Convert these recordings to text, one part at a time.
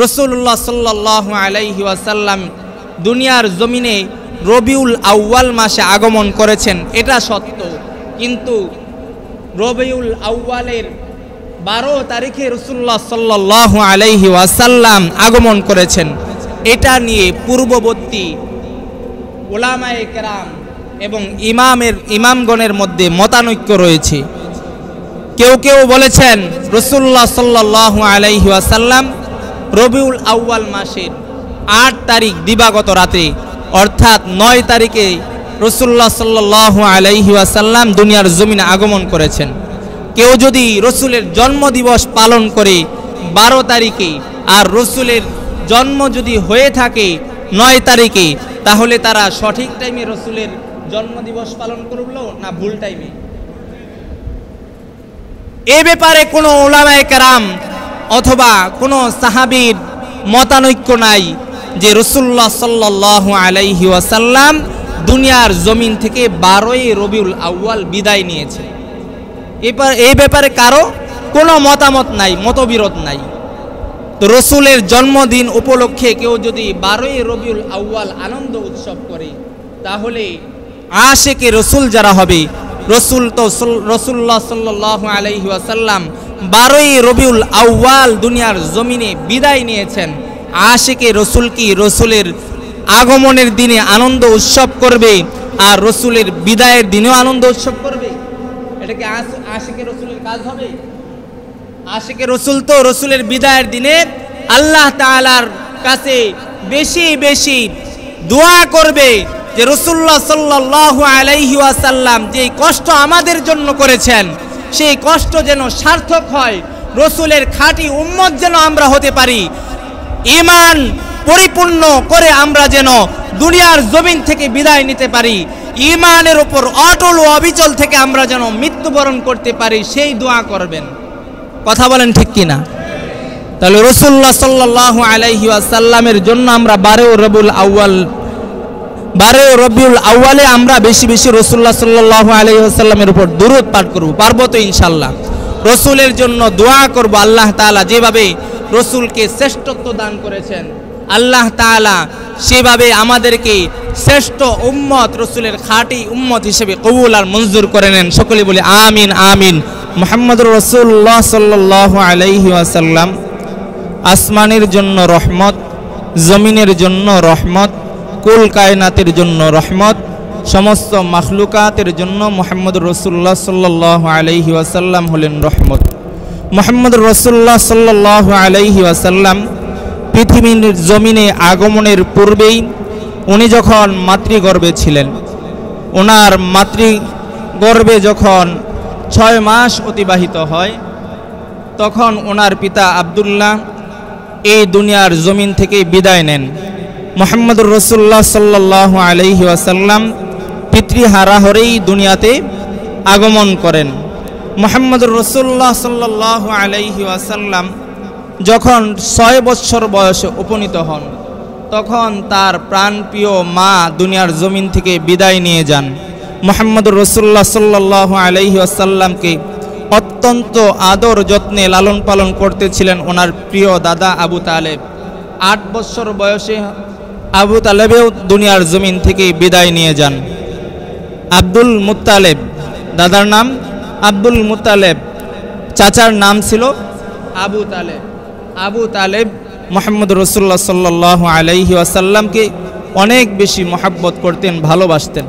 রাসূলুল্লাহ সাল্লাল্লাহু আলাইহি ওয়াসাল্লাম দুনিয়ার জমিনে রবিউল আউয়াল মাসে আগমন করেছেন, এটা সত্য। কিন্তু রবিউল আউয়ালের 12 তারিখে রাসূলুল্লাহ সাল্লাল্লাহু আলাইহি ওয়াসাল্লাম আগমন করেছেন, এটা নিয়ে পূর্ববর্তী উলামায়ে কেরাম এবং ইমামগণের মধ্যে মতানৈক্য রয়েছে। কেউ কেউ বলেছেন রাসূলুল্লাহ সাল্লাল্লাহু আলাইহি ওয়াসাল্লাম রবিউল আউয়াল মাসের 8 তারিখ দিবাগত রাতে অর্থাৎ 9 তারিখে রাসূলুল্লাহ সাল্লাল্লাহু আলাইহি ওয়াসাল্লাম দুনিয়ার জমিনে আগমন করেছেন। কেউ যদি রসুলের জন্মদিবস পালন করে 12 তারিখে আর রসুলের জন্ম যদি হয়ে থাকে 9 তারিখে, তাহলে তারা সঠিক টাইমে রসুলের জন্মদিবস পালন করলো না ভুল টাইমে? এ ব্যাপারে কোনো উলামায়ে কেরাম অথবা কোনো সাহাবীর মতানৈক্য নাই যে রাসূলুল্লাহ সাল্লাল্লাহু আলাইহি ওয়াসাল্লাম দুনিয়ার জমিন থেকে 12ই রবিউল আউয়াল বিদায় নিয়েছে। এই ব্যাপারে কারো কোনো মতামত নাই, মতবিরোধ নাই। তো রসুলের জন্মদিন উপলক্ষে কেউ যদি 12ই রবিউল আউয়াল আনন্দ উৎসব করে, তাহলে আশিকে রসুল যারা হবে, রাসূলুল্লাহ সাল্লাল্লাহু আলাইহি ওয়াসাল্লাম 12ই রবিউল আউয়াল দুনিয়ার জমিনে বিদায় নিয়েছেন। আশিকে রসুল কি রসুলের আগমনের দিনে আনন্দ উৎসব করবে আর রসুলের বিদায়ের দিনেও আনন্দ উৎসব করবে? এটা কি আশিকে রসুলের কাজ হবে? আশিকে রসুল তো রসুলের বিদায়ের দিনে আল্লাহ তাআলার কাছে বেশি বেশি দোয়া করবে যে রাসূলুল্লাহ সাল্লাল্লাহু আলাইহি ওয়াসাল্লাম যে কষ্ট আমাদের জন্য করেছেন, সেই কষ্ট যেন সার্থক হয়, রসুলের খাঁটি উম্মত যেন আমরা হতে পারি, ঈমান পরিপূর্ণ করে আমরা যেন দুনিয়ার জমিন থেকে বিদায় নিতে পারি, ঈমানের উপর অটল ও অবিচল থেকে আমরা যেন মৃত্যুবরণ করতে পারি, সেই দোয়া করবেন। কথা বলেন ঠিক কিনা? তাহলে রাসূলুল্লাহ সাল্লাল্লাহু আলাইহি ওয়াসাল্লামের জন্য আমরা 12 রবিউল আউয়ালে আমরা বেশি বেশি রাসূলুল্লাহ সাল্লাল্লাহু আলাইহি ওয়াসাল্লামের উপর দুরূদ পাঠ করব, পারবো তো ইনশাআল্লাহ। রসুলের জন্য দোয়া করব, আল্লাহ তাআলা যেভাবে রসুলকে শ্রেষ্ঠত্ব দান করেছেন, আল্লাহ তাআলা সেভাবে আমাদেরকে শ্রেষ্ঠ উম্মত, রসুলের খাঁটি উম্মত হিসেবে কবুল আর মঞ্জুর করে নেন। সকলে বলি আমিন আমিন। মুহাম্মদুর রাসূলুল্লাহ সাল্লাল্লাহু আলাইহি ওয়াসাল্লাম আসমানের জন্য রহমত, জমিনের জন্য রহমত, কুল কায়নাতের জন্য রহমত, সমস্ত মাখলুকাতের জন্য মুহাম্মদুর রাসূলুল্লাহ সাল্লাল্লাহু আলাইহি ওয়াসাল্লাম হলেন রহমত। মুহাম্মদুর রাসূলুল্লাহ সাল্লাল্লাহু আলাইহি ওয়াসাল্লাম পৃথিবীর জমিনে আগমনের পূর্বেই উনি যখন মাতৃগর্ভে ছিলেন, ওনার মাতৃগর্ভে যখন 6 মাস অতিবাহিত হয়, তখন ওনার পিতা আব্দুল্লাহ এই দুনিয়ার জমিন থেকে বিদায় নেন। মুহাম্মদুর রাসূলুল্লাহ সাল্লাল্লাহু আলাইহি ওয়াসাল্লাম পিতৃহারা হরেই দুনিয়াতে আগমন করেন। মুহাম্মদুর রাসূলুল্লাহ সাল্লাল্লাহু আলাইহি ওয়াসাল্লাম যখন 6 বছর বয়সে উপনীত হন, তখন তার প্রাণপ্রিয় মা দুনিয়ার জমিন থেকে বিদায় নিয়ে যান। মুহাম্মদুর রাসূলুল্লাহ সাল্লাল্লাহু আলাইহি ওয়াসাল্লামকে অত্যন্ত আদর যত্নে লালন পালন করতেছিলেন ওনার প্রিয় দাদা আবু তালেব। 8 বছর বয়সে আবু তালেবেও দুনিয়ার জমিন থেকে বিদায় নিয়ে যান। আব্দুল মুত্তালেব, দাদার নাম আব্দুল মুত্তালেব, চাচার নাম ছিল আবু তালেব। আবু তালেব মুহাম্মদুর রাসূলুল্লাহ সাল্লাল্লাহু আলাইহি ওয়াসাল্লামকে অনেক বেশি মহব্বত করতেন, ভালোবাসতেন।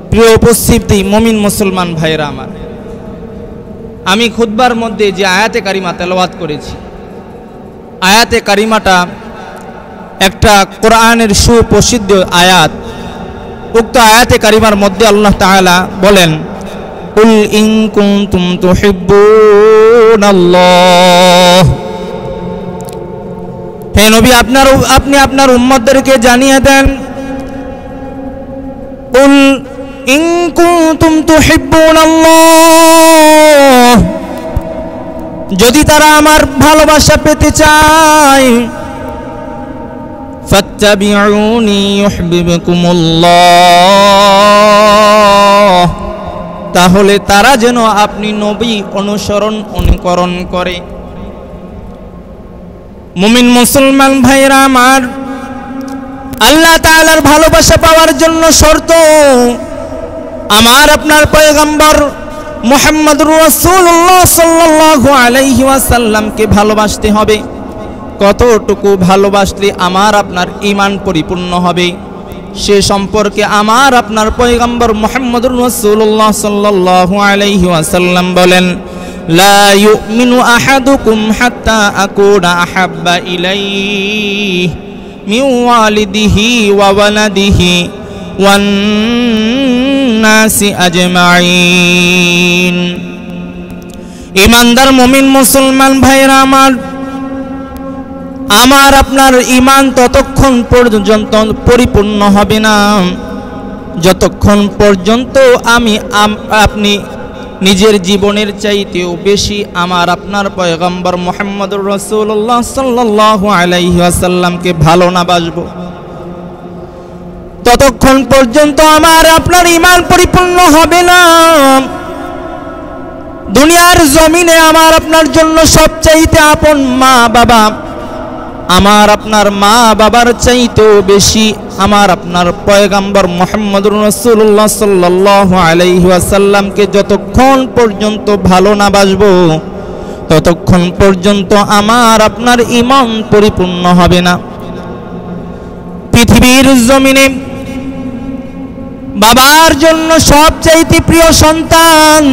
প্রিয় উপস্থিতি মুমিন মুসলমান ভাইরা আমার, আমি খুতবার মধ্যে যে আয়াতে কারিমা তেলাওয়াত করেছি, আয়াতে কারিমাটা একটা কোরআনের সুপ্রসিদ্ধ আয়াত। উক্ত আয়াতে কারিমার মধ্যে আল্লাহ তাআলা বলেন, কুল ইন কুনতুম তুহিব্বুনাল্লাহ, হে নবী আপনি আপনার উম্মতদেরকে জানিয়ে দেন, কুল ইন কুনতুম তুহিব্বুনাল্লাহ, যদি তারা আমার ভালোবাসা পেতে চায়, ফাত্তাবিউনি ইউহিব্বুকুমুল্লাহ, তাহলে তারা যেন আপনি নবী অনুকরণ করে। মুমিন মুসলমান ভাইরা আমার, আল্লাহ তাআলার ভালোবাসা পাওয়ার জন্য শর্ত আমার আপনার পয়গম্বর মুহাম্মদুর রাসূলুল্লাহ সাল্লাল্লাহু আলাইহি ওয়াসাল্লামকে ভালোবাসতে হবে। কতটুকু ভালোবাসলে আমার আপনার ঈমান পরিপূর্ণ হবে সে সম্পর্কে আমার আপনার পয়গম্বর মুহাম্মদুর রাসূলুল্লাহ সাল্লাল্লাহু আলাইহি ওয়াসাল্লাম বলেন, লা ইউমিনু আহাদুকুম হাত্তা আকুনা আহাব্বা ইলাইহি মিন ওয়ালিদিহি ওয়া ওয়ালাদিহি ওয়ান নাসি আজমাইন। ঈমানদার মুমিন মুসলমান ভাইরা আমার আপনার ঈমান ততক্ষণ পর্যন্ত পরিপূর্ণ হবে না যতক্ষণ পর্যন্ত আপনি নিজের জীবনের চাইতেও বেশি আমার আপনার পয়গম্বর মুহাম্মদুর রাসূলুল্লাহ সাল্লাল্লাহু আলাইহি ওয়াসাল্লামকে ভালো না বাসবো, ততক্ষণ পর্যন্ত আমার আপনার ঈমান পরিপূর্ণ হবে না। দুনিয়ার জমিনে আমার আপনার জন্য সবচাইতে আপন মা বাবা, আমার আপনার মা বাবার চাইতেও বেশি আমার আপনার পয়গম্বর মুহাম্মদুর রাসূলুল্লাহ সাল্লাল্লাহু আলাইহি ওয়াসাল্লামকে যতক্ষণ পর্যন্ত ভালো না বাসবো ততক্ষণ পর্যন্ত আমার আপনার ঈমান পরিপূর্ণ হবে না। পৃথিবীর জমিনে বাবার জন্য সবচাইতে প্রিয় সন্তান।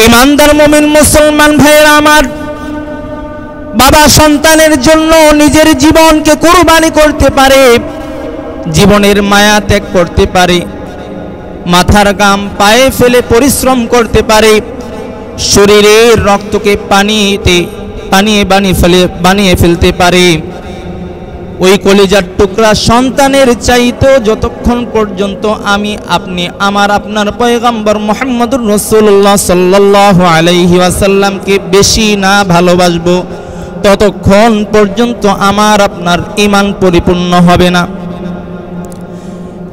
ঈমানদার মুমিন মুসলমান ভাইরা আমার, বাবা সন্তানের জন্য নিজের জীবনকে কুরবানি করতে পারে, জীবনের মায়া ত্যাগ করতে পারে, মাথার ঘাম পায়ে ফেলে পরিশ্রম করতে পারে, শরীরের রক্তকে বানিয়ে ফেলতে পারে। ওই কলিজার টুকরা সন্তানের চাইতো যতক্ষণ পর্যন্ত আপনি আমার আপনার পয়গম্বর মুহাম্মদুর রাসূলুল্লাহ সাল্লাল্লাহু আলাইহি ওয়াসাল্লামকে বেশি না ভালোবাসবো ততক্ষণ পর্যন্ত আমার আপনার ঈমান পরিপূর্ণ হবে না।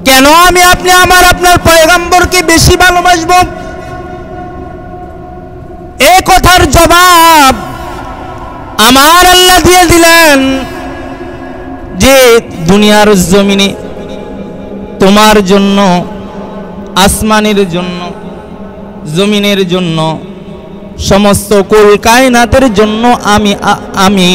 কেন আপনি আমার আপনার পয়গম্বরকে বেশি ভালোবাসবো? এই কথার জবাব আমার আল্লাহ দিয়ে দিলেন যে দুনিয়ার জমিনে তোমার জন্য, আসমানের জন্য, জমিনের জন্য, সমস্ত কুল কায়নাতের জন্য আমি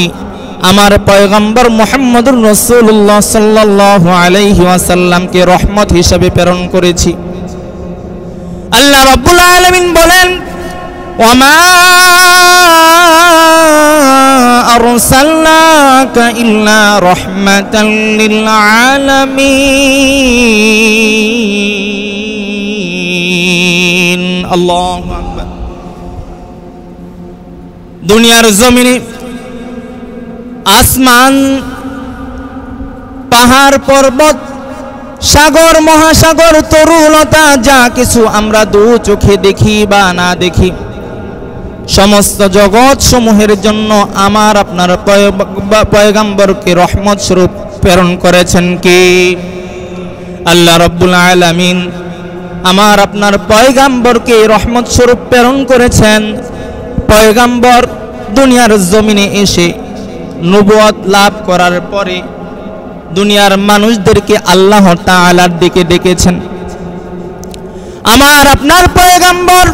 আমার পয়গম্বর মুহাম্মদুর রাসূলুল্লাহ সাল্লাল্লাহু আলাইহি ওয়াসাল্লামকে রহমত হিসেবে প্রেরণ করেছি। আল্লাহ রাব্বুল আলামিন বলেন, ওয়ামা আরসালনাকা ইল্লা রাহমাতাল লিল আলামিন। আল্লাহু আকবার। দুনিয়ার জমিনে আসমান, পাহাড় পর্বত, সাগর মহাসাগর, তরুলতা, যা কিছু আমরা দু চোখে দেখি বা না দেখি, সমস্ত জগৎ সমূহের জন্য আমার আপনার পয়গম্বরকে রহমত স্বরূপ প্রেরণ করেছেন কে? আল্লাহ রাব্বুল আলামিন আমার আপনার পয়গম্বরকে রহমত স্বরূপ প্রেরণ করেছেন। পয়গম্বর দুনিয়ার জমিনে এসে নবুয়ত লাভ করার পরে দুনিয়ার মানুষদেরকে আল্লাহ তাআলার দিকে ডেকেছেন। আমার আপনার পয়গম্বর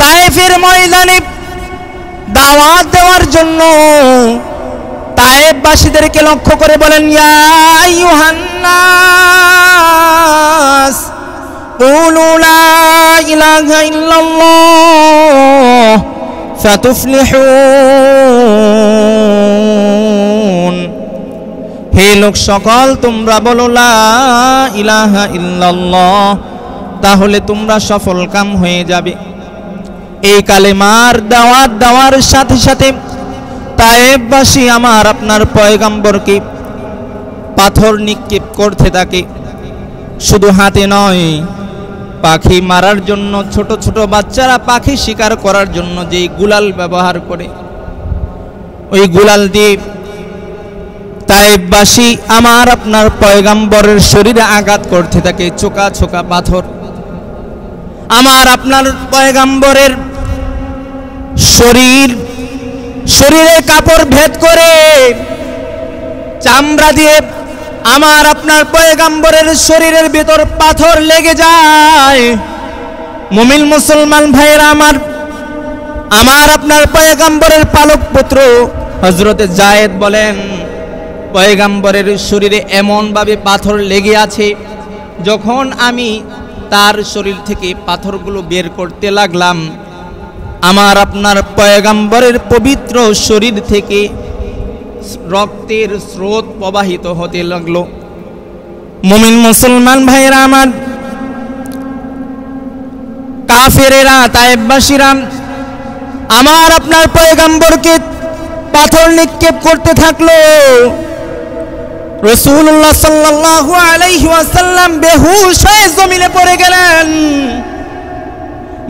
তায়েফের ময়দানে দাওয়াত দেওয়ার জন্য তায়েফবাসীদেরকে লক্ষ্য করে বলেন, ইয়া আইয়ুহান নাস কুলু লা ইলাহা ইল্লাল্লাহ ফাতুফলিহুন। হে লোক সকল, তোমরা বলো লা ইলাহা ইল্লাল্লাহ, তাহলে তোমরা সফল কাম হয়ে যাবে। এই কালেমার দাওয়াত দেওয়ার সাথে সাথে তায়েফবাসী আমার আপনার পয়গম্বরকে পাথর নিক্ষেপ করতে থাকে। শুধু হাতে নয়, পাখি মারার জন্য ছোট ছোট বাচ্চারা পাখি শিকার করার জন্য যে গুলাল ব্যবহার করে, ওই গুলাল দিয়ে তায়েফবাসী আমার আপনার পয়গম্বরের শরীরে আঘাত করতে থাকে, চোকা চোকা পাথর। আমার আপনার পয়গম্বরের শরীরের কাপড় ভেদ করে চামড়া দিয়ে আমার আপনার পয়গম্বরের শরীরের ভিতর পাথর লেগে যায়। মুমিন মুসলমান ভাইরা আমার আপনার পয়গম্বরের পালক পুত্র হযরতে যায়েদ বলেন, পয়গম্বরের শরীরে এমন ভাবে পাথর লেগে আছে, যখন আমি তার শরীর থেকে পাথরগুলো বের করতে লাগলাম, আমার আপনার পয়গম্বরের পবিত্র শরীর থেকে রক্তের স্রোত প্রবাহিত হতে লাগলো। মুমিন মুসলমান ভাইরা কাফেরেরা তায়েববাসীরা আমার আপনার পয়গম্বরকে পাথর নিক্ষেপ করতে থাকলো। রাসূলুল্লাহ সাল্লাল্লাহু আলাইহি ওয়াসাল্লাম বেহুশ হয়ে জমিনে পড়ে গেলেন।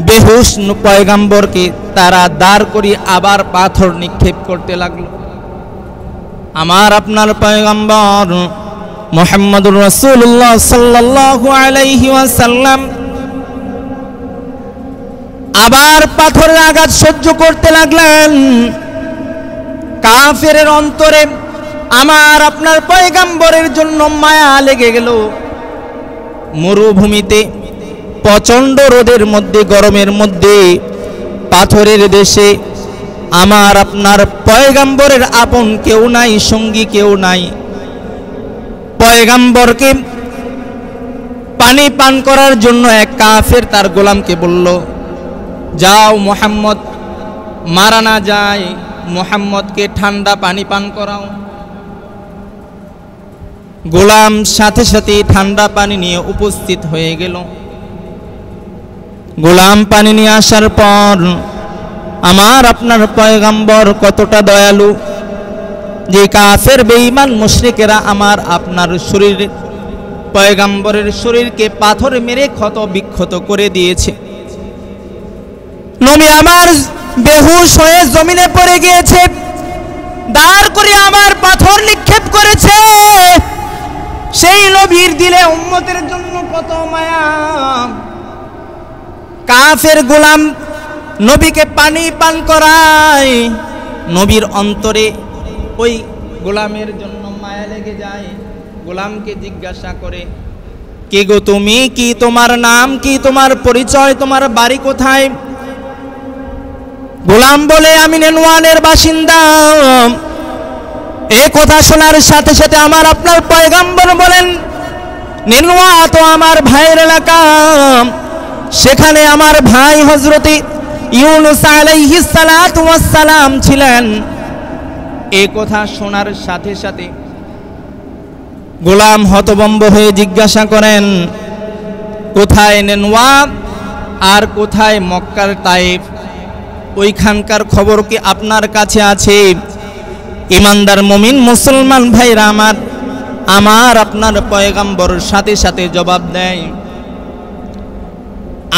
বেহুশ পয়গম্বরকে তারা দাঁড় করিয়ে আবার পাথর নিক্ষেপ করতে লাগলো। আমার আপনার পয়গম্বর মুহাম্মদুর রাসূলুল্লাহ সাল্লাল্লাহু আলাইহি ওয়াসাল্লাম আবার পাথরের আঘাত সহ্য করতে লাগলেন। কাফেরের অন্তরে আমার আপনার পয়গম্বরের জন্য মায়া লেগে গেল। মরুভূমিতে প্রচন্ড রোদের মধ্যে, গরমের মধ্যে, পাথরের দেশে আমার আপনার পয়গম্বরের আপন কেউ নাই, সঙ্গী কেউ নাই। পয়গম্বরকে পানি পান করার জন্য এক কাফের তার গোলামকে বলল, যাও মুহাম্মদ মারা না যায়, মুহাম্মদকে ঠান্ডা পানি পান করাও। গোলাম সাথে সাথে ঠান্ডা পানি নিয়ে উপস্থিত হয়ে গেল। গোলাম পানি নিয়ে আসার পর আমার আপনার পয়গম্বর কতটা দয়ালু, যে কাফের বেঈমান মুশরিকেরা আমার আপনার শরীর পয়গম্বরের শরীরকে পাথর মেরে ক্ষত বিক্ষত করে দিয়েছে। নবী আমার বেহুশ হয়ে জমিনে পড়ে গিয়েছে, দাঁড় করে আমার পাথর নিক্ষেপ করেছে। সেই নবীর দিলে উম্মতের জন্য কত মায়া। কাফের গোলাম নবীকে পানি পান করায়, নবীর অন্তরে ওই গোলামের জন্য মায়া লেগে যায়। গোলামকে জিজ্ঞাসা করে, কে গো তুমি, কি তোমার নাম, কি তোমার পরিচয়, তোমার বাড়ি কোথায়? গোলাম বলে, আমি নেনওয়ানের বাসিন্দা। এই কথা শোনার সাথে সাথে আমার আপনার পয়গম্বর বলেন, নেনওয়া তো আমার ভাইয়ের এলাকা, সেখানে আমার ভাই হযরতে ইউনূস আলাইহিস সালাতু ওয়াস সালাম ছিলেন। এই কথা শোনার সাথে সাথে গোলাম হতভম্ব হয়ে জিজ্ঞাসা করেন, কোথায় নেনওয়া আর কোথায় মক্কার তায়েফ? ওইখানকার খবর কি আপনার কাছে আছে? ইমানদার মুমিন মুসলমান ভাইরা আমার আপনার পয়গম্বর সাথে সাথে জবাব দেয়,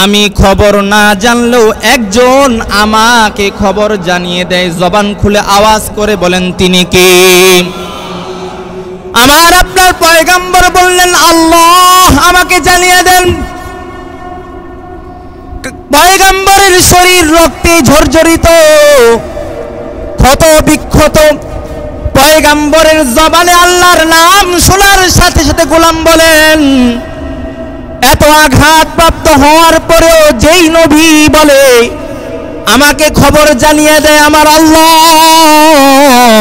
আমি খবর না জানলেও একজন আমাকে খবর জানিয়ে দেয়। জবান খুলে আওয়াজ করে বলেন, তিনি কে? আমার আপনার পয়গম্বর বললেন, আল্লাহ আমাকে জানিয়ে দেন। পয়গম্বরের শরীর রক্তে ঝরঝরিত, ক্ষত বিক্ষত। পয়গম্বরের জবানে আল্লাহর নাম শোনার সাথে সাথে গোলাম বলেন, এত আঘাতপ্রাপ্ত হওয়ার পরেও যেই নবী বলে আমাকে খবর জানিয়ে দেয় আমার আল্লাহ,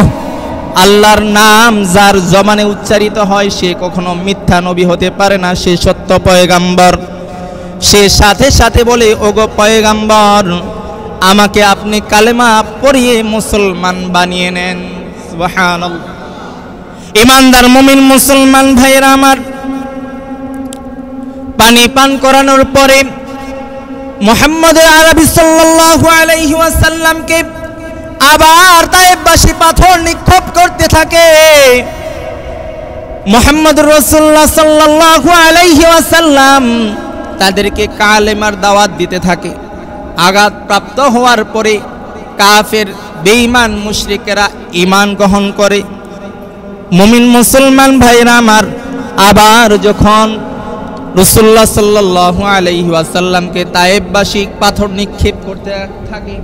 আল্লাহর নাম যার জবানে উচ্চারিত হয় সে কখনো মিথ্যা নবী হতে পারে না, সে সত্য পয়গম্বর। সে সাথে সাথে বলে, ওগো পয়গম্বর, আমাকে আপনি কালেমা পড়িয়ে মুসলমান বানিয়ে নেন। সুবহানাল্লাহ। ইমানদার মুমিন মুসলমান ভাইয়েরা আমার, পানি পান করানোর পরে মুহাম্মদ আরবি সাল্লাল্লাহু আলাইহি ওয়াসাল্লামকে আবার তায়েববাসী পাথর নিক্ষেপ করতে থাকে। মুহাম্মদুর রাসূলুল্লাহ সাল্লাল্লাহু আলাইহি ওয়াসাল্লাম তাদেরকে কালেমার দাওয়াত দিতে থাকে। আঘাতপ্রাপ্ত হওয়ার পরে কাফের বেঈমান মুশরিকেরা ঈমান গ্রহণ করে। মুমিন মুসলমান ভাইরা আমার, আবার যখন রাসূলুল্লাহ সাল্লাল্লাহু আলাইহি ওয়াসাল্লামকে তায়েববাসী পাথর নিক্ষেপ করতে থাকে,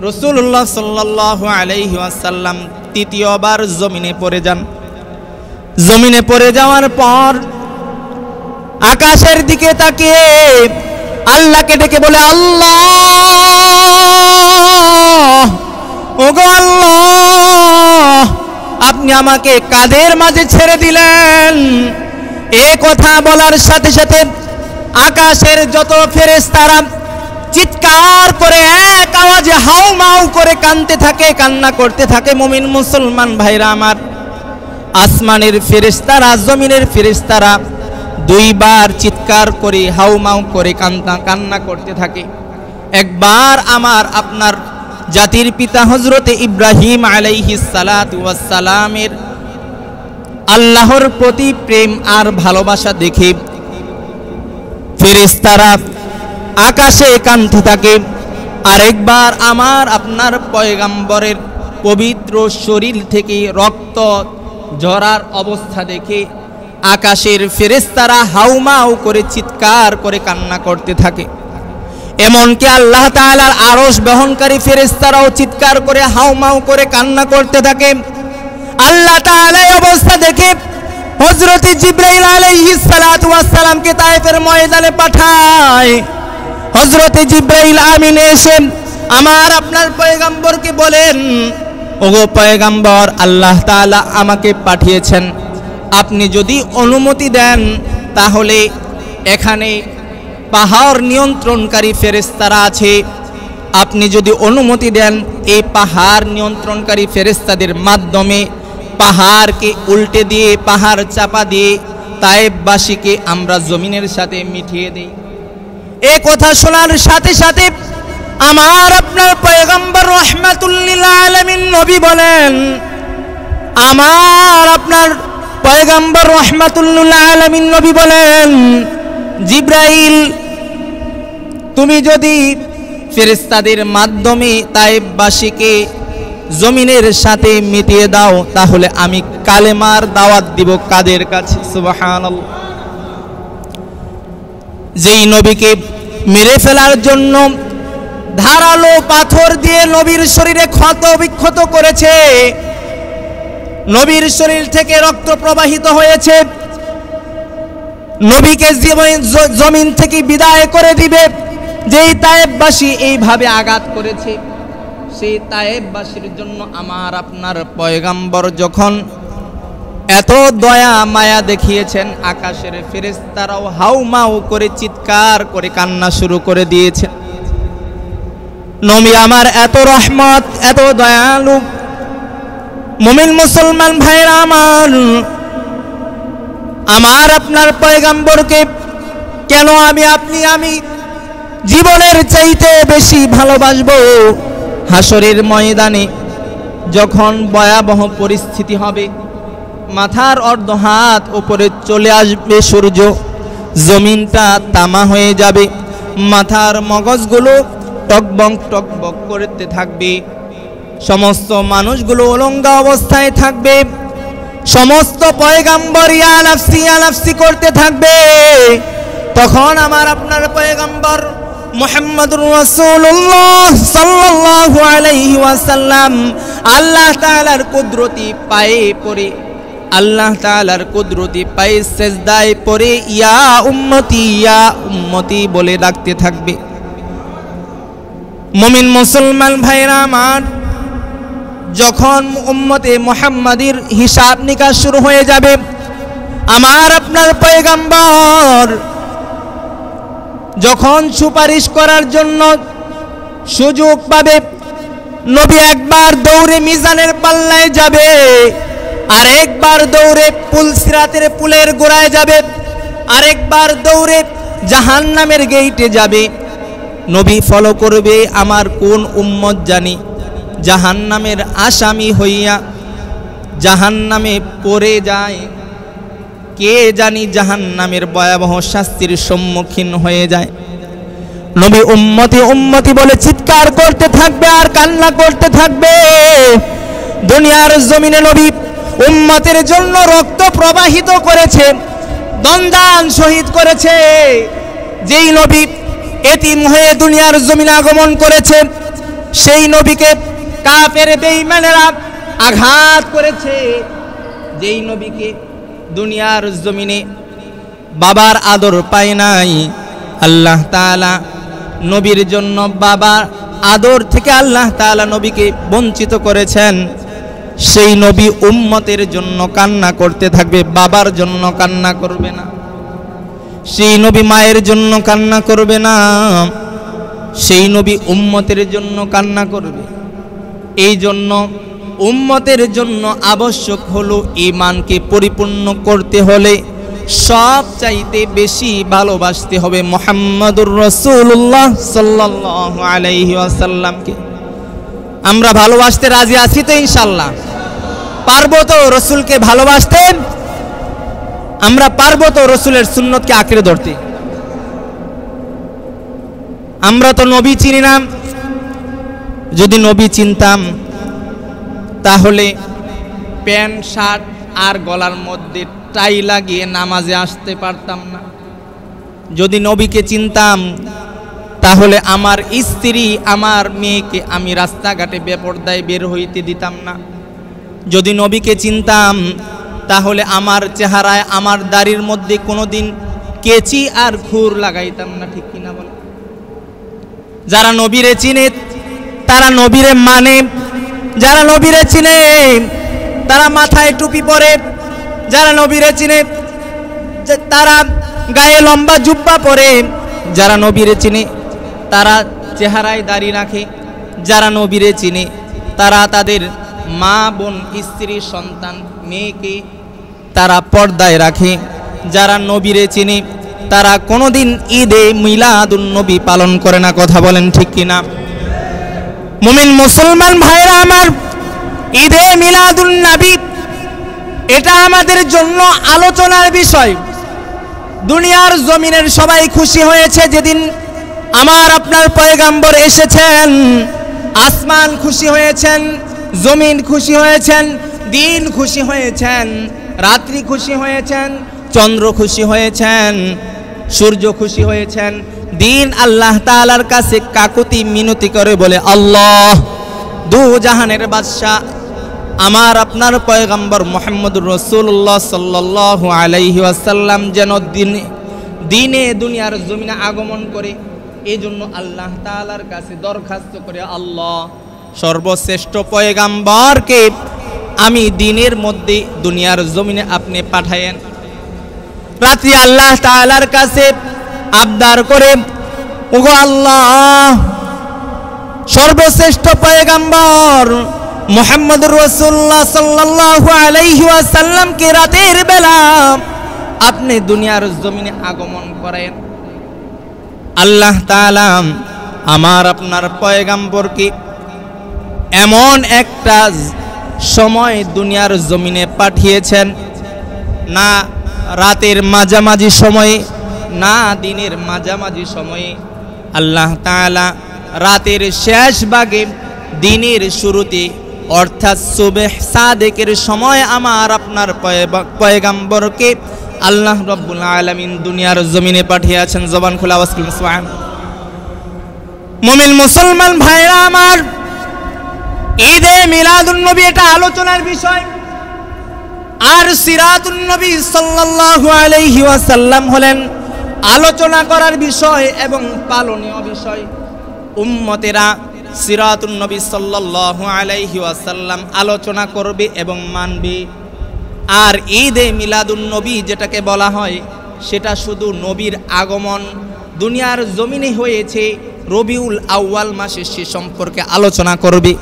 রাসূলুল্লাহ সাল্লাল্লাহু আলাইহি ওয়াসাল্লাম তৃতীয়বার জমিনে পড়ে যান। জমিনে পড়ে যাওয়ার পর আকাশের দিকে তাকিয়ে আল্লাহকে ডেকে বলে, আল্লাহ, ওগো আল্লাহ, আপনি আমাকে কাদের মাঝে ছেড়ে দিলেন? এ কথা বলার সাথে সাথে আকাশের যত ফেরেশতারা চিৎকার করে এক আওয়াজে হাউমাউ করে কাঁদতে থাকে, কান্না করতে থাকে। মুমিন মুসলমান ভাইরা আমার, আসমানের ফেরেশতারা, জমিনের ফেরেশতারা দুইবার চিৎকার করে হাউমাউ করে কান্না করতে থাকে। একবার আমার আপনার জাতির পিতা হযরতে ইব্রাহিম আলাইহিস সালাতু ওয়াস সালামের আল্লাহর প্রতি প্রেম আর ভালোবাসা দেখে ফেরেশতারা আকাশে কাঁদতে থাকে। আরেকবার আমার আপনার পয়গম্বরের পবিত্র শরীর থেকে রক্ত ঝরার অবস্থা দেখে আকাশের ফেরেশতারা হাউমাউ করে চিৎকার করে কান্না করতে থাকে। এমনকি আল্লাহ তাআলার আরশ বহনকারী ফেরেশতারাও চিৎকার করে হাউমাউ করে কান্না করতে থাকে। আল্লাহ তাআলা এই অবস্থা দেখে হযরত জিবরাইল আলাইহিস সালাতু ওয়াস সালামকে তায়েফের ময়দানে পাঠায়। হযরত জিবরাইল আমিন এসে আমার আপনার পয়গম্বরকে বলেন, ওগো পয়গম্বর, আল্লাহ তাআলা আমাকে পাঠিয়েছেন, আপনি যদি অনুমতি দেন তাহলে এখানে পাহাড় নিয়ন্ত্রণকারী ফেরেশতারা আছে, আপনি যদি অনুমতি দেন এই পাহাড় নিয়ন্ত্রণকারী ফেরেশতাদের মাধ্যমে পাহাড়কে উল্টে দিয়ে, পাহাড় চাপা দিয়ে তায়েফবাসীকে আমরা জমিনের সাথে মিটিয়ে দেই। এই কথা শোনার সাথে সাথে আমার আপনার পয়গম্বর রাহমাতুল লিল আলামিন নবী বলেন, আমার আপনার পয়গম্বর রাহমাতুল লিল আলামিন নবী বলেন, জিবরাইল, তুমি যদি ফেরেশতাদের মাধ্যমে তায়েফবাসীকে জমিনের সাথে মিটিয়ে দাও তাহলে আমি কালেমার দাওয়াত দিব কাদের কাছে? সুবহানাল্লাহ। যেই নবীকে মেরে ফেলার জন্য ধারালো পাথর দিয়ে নবীর শরীরে ক্ষত বিক্ষত করেছে, নবীর শরীর থেকে রক্ত প্রবাহিত হয়েছে, নবীকে জমিন থেকে বিদায় করে দিবে, যেই তায়েফবাসী এইভাবে আঘাত করেছে, সেই তায়েফবাসীর জন্য আমার আপনার পয়গম্বর যখন এত দয়া মায়া দেখিয়েছেন, আকাশের ফেরেশতারাও হাউমাউ করে চিৎকার করে কান্না শুরু করে দিয়েছেন। নবী আমার এত রহমত, এত দয়ালু। মুমিন মুসলমান ভাইরা আমার, আমার আপনার পয়গম্বরকে কেন আমি জীবনের চাইতে বেশি ভালোবাসবো? হাসরের ময়দানে যখন ভয়াবহ পরিস্থিতি হবে, মাথার অর্ধ হাত উপরে চলে আসবে সূর্য, জমিনটা তামা হয়ে যাবে, মাথার মগজগুলো টকবক টকবক করতে থাকবে, সমস্ত মানুষগুলো উলঙ্গ অবস্থায় থাকবে, সমস্ত পয়গম্বর ইয়া নাফসি করতে থাকবে। তখন আমার আপনার পয়গম্বর মুহাম্মদুর রাসূলুল্লাহ সাল্লাল্লাহু আলাইহি ওয়াসাল্লাম আল্লাহ তাআলার কুদরতি পায়ে পড়ে, আল্লাহ তাআলার কুদরতি পায়ে সিজদায় পড়ে ইয়া উম্মতি বলে ডাকতে থাকবে। মুমিন মুসলমান ভাইরা আমার, যখন উম্মতে মুহাম্মাদির হিসাব নিকাশ শুরু হয়ে যাবে, আমার আপনার পয়গম্বর যখন সুপারিশ করার জন্য সুযোগ পাবে, নবী একবার দৌড়ে মিজানের পাল্লায় যাবে, আরেকবার দৌড়ে সিরাতের পুলের গোড়ায় যাবে, আরেকবার দৌড়ে জাহান্নামের গেইটে যাবে। নবী ফলো করবে আমার কোন উম্মত জানি জাহান্নামের আসামি হইয়া জাহান্নামে পড়ে যায়, কে জানি জাহান্নামের ভয়াবহ শাস্তির সম্মুখীন হয়ে যায়। নবী উম্মতি বলে চিৎকার করতে থাকবে আর কান্না করতে থাকবে। দুনিয়ার জমিনে নবী উম্মতের জন্য রক্ত প্রবাহিত করেছে, দন্দান শহীদ করেছে। যেই নবী এতিম হয়ে দুনিয়ার জমিনে আগমন করেছে, সেই নবীকে কাফের বেঈমানেরা আঘাত করেছে, যেই নবীকে দুনিয়ার জমিনে বাবার আদর পায় নাই। আল্লাহ তাআলা নবীর জন্য বাবার আদর থেকে আল্লাহ তাআলা নবীকে বঞ্চিত করেছেন। সেই নবী উম্মতের জন্য কান্না করতে থাকবে, বাবার জন্য কান্না করবে না। সেই নবী মায়ের জন্য কান্না করবে না, সেই নবী উম্মতের জন্য কান্না করবে। এই জন্য উম্মতের জন্য আবশ্যক হলো ঈমানকে পরিপূর্ণ করতে হলে সবচাইতে বেশি ভালোবাসতে হবে মুহাম্মাদুর রাসূলুল্লাহ সাল্লাল্লাহু আলাইহি ওয়াসাল্লামকে। আমরা ভালোবাসতে রাজি আছি তো ইনশাআল্লাহ? পারবো তো রসুলকে ভালোবাসতে? আমরা পারবো তো রসুলের সুন্নতকে আঁকড়ে ধরতে? আমরা তো নবী চিনি না। যদি নবী চিনতাম তাহলে প্যান্ট শার্ট আর গলার মধ্যে টাই লাগিয়ে নামাজে আসতে পারতাম না। যদি নবীকে চিনতাম তাহলে আমার স্ত্রী আমার মেয়েকে আমি রাস্তাঘাটে বেপরদায় বের হইতে দিতাম না। যদি নবীকে চিনতাম তাহলে আমার চেহারায় আমার দাড়ির মধ্যে কোনোদিন কেচি আর খুর লাগাইতাম না। ঠিক কিনা বলে? যারা নবীরে চিনে তারা নবীরে মানে, যারা নবীরে চিনে তারা মাথায় টুপি পরে, যারা নবীরে চিনে তারা গায়ে লম্বা জুব্বা পরে, যারা নবীরে চিনে তারা চেহারায় দাড়ি রাখে, যারা নবীরে চিনে তারা তাদের মা বোন স্ত্রী সন্তান মেয়েকে তারা পর্দায় রাখে, যারা নবীরে চিনে তারা কোনোদিন ঈদে মিলাদুন নবী পালন করে না। কথা বলেন ঠিক কিনা? মুমিন মুসলমান ভাইরা আমার, ঈদে মিলাদুন নবী এটা আমাদের জন্য আলোচনার বিষয়। দুনিয়ার জমিনের সবাই খুশি হয়েছে যেদিন আমার আপনার পয়গাম্বর এসেছেন। আসমান খুশি হয়েছেন, জমিন খুশি হয়েছেন, দিন খুশি হয়েছেন, রাত্রি খুশি হয়েছেন, চন্দ্র খুশি হয়েছেন, সূর্য খুশি হয়েছেন। দিন আল্লাহ তাআলার কাছে কাকুতি মিনতি করে বলে, আল্লাহ দু জাহানের বাদশা আমার আপনার পয়গম্বর মুহাম্মদুর রাসূলুল্লাহ সাল্লাল্লাহু আলাইহি ওয়াসাল্লাম যেন দিনে দুনিয়ার জমিনে আগমন করে। এই জন্য আল্লাহ তাআলার কাছে দরখাস্ত করে, আল্লাহ সর্বশ্রেষ্ঠ পয়গম্বরকে আমি দিনের মধ্যে দুনিয়ার জমিনে আপনি পাঠায়েন। রাত্রি আল্লাহ তাআলার কাছে আবদার করে, ওগো আল্লাহ সর্বশ্রেষ্ঠ পয়গম্বর মুহাম্মদুর রাসূলুল্লাহ সাল্লাল্লাহু আলাইহি ওয়াসাল্লামকে রাতের বেলা আপনি দুনিয়ার জমিনে আগমন করেন। আল্লাহ তাআলা আমার আপনার পয়গম্বরকে এমন একটা সময় দুনিয়ার জমিনে পাঠিয়েছেন, না রাতের মাঝামাঝি সময়ে না দিনের মাঝামাঝি সময়ে, আল্লাহ তাআলা রাতের শেষ ভাগে দিনের শুরুতে অর্থাৎ সুবহ সাদেকের সময় আমার আপনার পয়গম্বরকে আল্লাহ রাব্বুল আলামিন দুনিয়ার জমিনে পাঠিয়েছেন। জবান খোলা আওয়াজ করুন সুবহান। মুমিন মুসলমান ভাইরা আমার, ঈদে মিলাদুন নবী এটা আলোচনার বিষয়। আর সিরাতুন নবী সাল্লাল্লাহু আলাইহি ওয়াসাল্লাম হলেন আলোচনা করার বিষয় এবং পালনীয় বিষয়। উম্মতেরা সিরাতুন নবী সাল্লাল্লাহু আলাইহি ওয়াসাল্লাম আলোচনা করবে এবং মানবে। আর ঈদে মিলাদুন নবী যেটাকে বলা হয় সেটা শুধু নবীর আগমন দুনিয়ার জমিনে হয়েছে রবিউল আউয়াল মাসে সে সম্পর্কে আলোচনা করবে।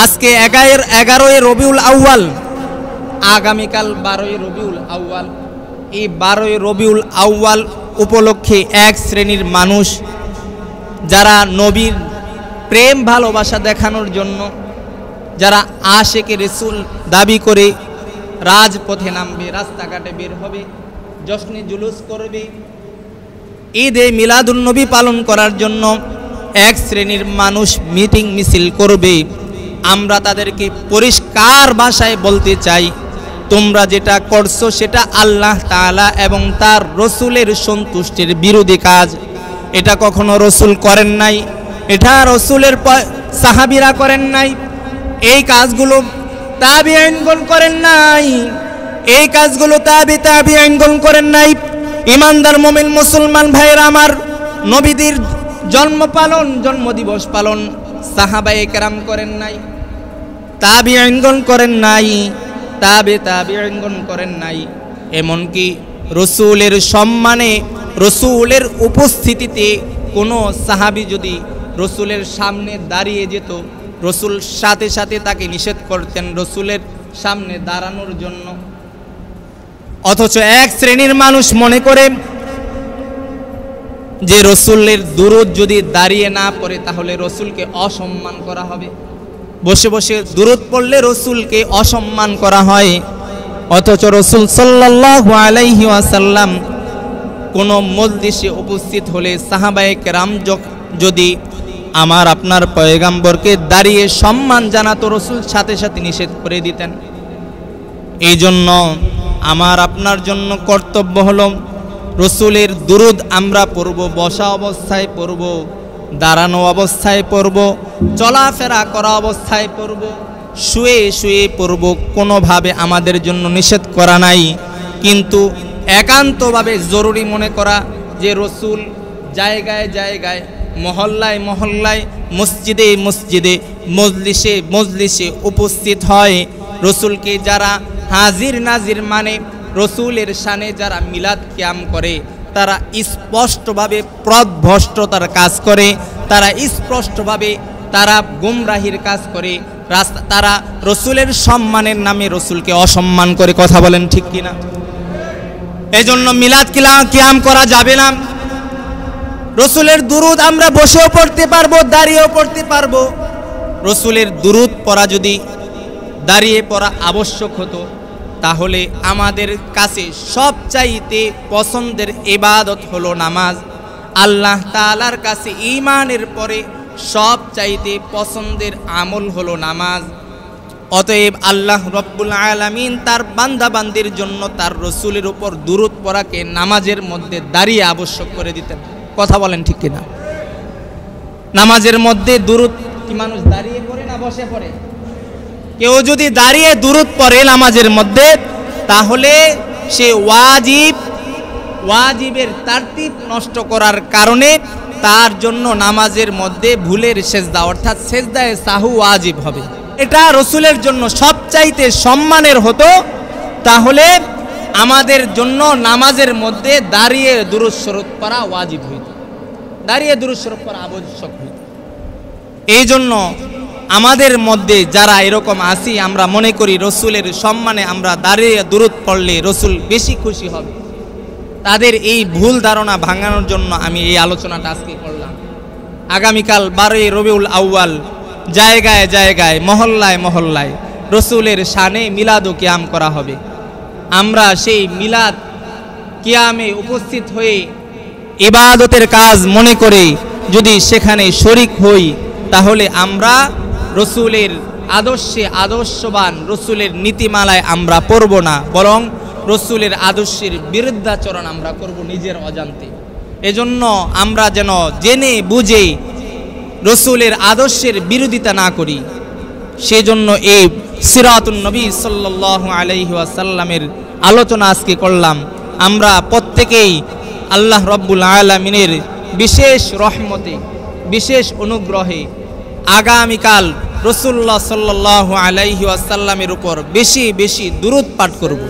আজকে 11ই রবিউল আউয়াল, আগামীকাল 12ই রবিউল আউয়াল। এই 12ই রবিউল আউয়াল উপলক্ষে এক শ্রেণীর মানুষ যারা নবীর প্রেম ভালোবাসা দেখানোর জন্য, যারা আশেকে রাসূল দাবি করে রাজপথে নামবে, রাস্তাঘাটে বের হবে, জশ্নে জুলুস করবে। ঈদে মিলাদুন নবী পালন করার জন্য এক শ্রেণীর মানুষ মিটিং মিছিল করবে। আমরা তাদেরকে পরিষ্কার ভাষায় বলতে চাই, তোমরা যেটা করছো সেটা আল্লাহ তাআলা এবং তার রসুলের সন্তুষ্টির বিরোধী কাজ। এটা কখনো রসুল করেন নাই, এটা রসুলের সাহাবীরা করেন নাই, এই কাজগুলো তাবিঈনগণ করেন নাই, এই কাজগুলো তাবিঈনগণ করেন নাই। ইমানদার মুমিন মুসলমান ভাইয়েরা আমার, নবীদের জন্মদিবস পালন সাহাবায়ে কেরাম করেন নাই, তাবিঈনগণ করেন নাই, তাবিঈনগণ করেন নাই। এমনকি রসুলের সম্মানে, রসুলের উপস্থিতিতে কোনো সাহাবী যদি রসুলের সামনে দাঁড়িয়ে যেত, রসুল সাথে সাথে তাকে নিষেধ করতেন রসুলের সামনে দাঁড়ানোর জন্য। অথচ এক শ্রেণীর মানুষ মনে করে যে রসুলের দুরূদ যদি দাঁড়িয়ে না পড়ে তাহলে রসুলকে অসম্মান করা হবে, বসে বসে দুরূদ পড়লে রসুলকে অসম্মান করা হয়। অথচ রসুল সাল্লাল্লাহু আলাইহি ওয়াসাল্লাম কোনো মজলিসে উপস্থিত হলে সাহাবায়ে কেরাম যদি আমার আপনার পয়গাম্বরকে দাঁড়িয়ে সম্মান জানাতো, রসুল সাথে সাথে নিষেধ করে দিতেন। এই জন্য আমার আপনার জন্য কর্তব্য হলো রসুলের দুরূদ আমরা পড়ব, বসা অবস্থায় পড়ব, দাঁড়ানো অবস্থায় পড়ব, চলাফেরা করা অবস্থায় পড়ব, শুয়ে শুয়ে পড়ব, কোনোভাবে আমাদের জন্য নিষেধ করা নাই। কিন্তু একান্তভাবে জরুরি মনে করা যে রসুল জায়গায় জায়গায়, মহল্লায় মহল্লায়, মসজিদে মসজিদে, মজলিসে মজলিসে উপস্থিত হয়, রসুলকে যারা হাজির নাজির মানে, রসুলের শানে যারা মিলাদ কিয়াম করে, তারা স্পষ্টভাবে পথভ্রষ্টতার কাজ করে, তারা স্পষ্টভাবে তারা গুমরাহির কাজ করে, তারা রসুলের সম্মানের নামে রসুলকে অসম্মান করে। কথা বলেন ঠিক কিনা? এজন্য মিলাদ কিয়াম করা যাবে না। রসুলের দুরূদ আমরা বসেও পড়তে পারবো, দাঁড়িয়েও পড়তে পারবো। রসুলের দুরূদ পড়া যদি দাঁড়িয়ে পড়া আবশ্যক হতো, তাহলে আমাদের কাছে সবচাইতে পছন্দের ইবাদত হলো নামাজ। আল্লাহ তাআলার কাছে ঈমানের পরে সবচাইতে পছন্দের আমল হলো নামাজ। অতএব আল্লাহ রব্বুল আলামিন তার বান্দাবান্দির জন্য তার রসুলের উপর দুরূদ পড়াকে নামাজের মধ্যে দাঁড়িয়ে আবশ্যক করে দিতেন। কথা বলেন ঠিক কিনা? নামাজের মধ্যে দুরূদ কি মানুষ দাঁড়িয়ে পড়ে না বসে পড়ে? কেউ যদি দাঁড়িয়ে দুরূদ পড়ে নামাজের মধ্যে, তাহলে সে ওয়াজিবের তারতিব নষ্ট করার কারণে তার জন্য নামাজের মধ্যে ভুলের সেজদা অর্থাৎ সেজদায়ে সাহু ওয়াজিব হবে। এটা রসুলের জন্য সবচাইতে সম্মানের হতো, তাহলে আমাদের জন্য নামাজের মধ্যে দাঁড়িয়ে দুরূদ শরীফ পড়া ওয়াজিব হইত, দাঁড়িয়ে দুরূদ শরীফ পড়া আবশ্যক হইত। এই জন্য আমাদের মধ্যে যারা এরকম আসি, আমরা মনে করি রসুলের সম্মানে আমরা দাঁড়িয়ে দুরূদ পড়লে রসুল বেশি খুশি হবে, তাদের এই ভুল ধারণা ভাঙানোর জন্য আমি এই আলোচনাটা আজকে করলাম। আগামীকাল 12 রবিউল আউয়াল জায়গায় জায়গায়, মহল্লায় মহল্লায় রসুলের শানে মিলাদ ও কিয়াম করা হবে। আমরা সেই মিলাদ কিয়ামে উপস্থিত হয়ে ইবাদতের কাজ মনে করে যদি সেখানে শরিক হই, তাহলে আমরা রসুলের আদর্শে আদর্শবান, রসুলের নীতিমালায় আমরা পড়ব না, বরং রসুলের আদর্শের বিরুদ্ধাচরণ আমরা করব নিজের অজান্তে। এজন্য আমরা যেন জেনে বুঝে রসুলের আদর্শের বিরোধিতা না করি, সেজন্য এই সিরাতুন নবী সাল্লাল্লাহু আলাইহি ওয়াসাল্লামের আলোচনা আজকে করলাম। আমরা প্রত্যেকেই আল্লাহ রব্বুল আলামিনের বিশেষ রহমতে, বিশেষ অনুগ্রহে আগামীকাল রাসূলুল্লাহ সাল্লাল্লাহু আলাইহি ওয়াসাল্লামের উপর বেশি বেশি দুরূদ পাঠ করব।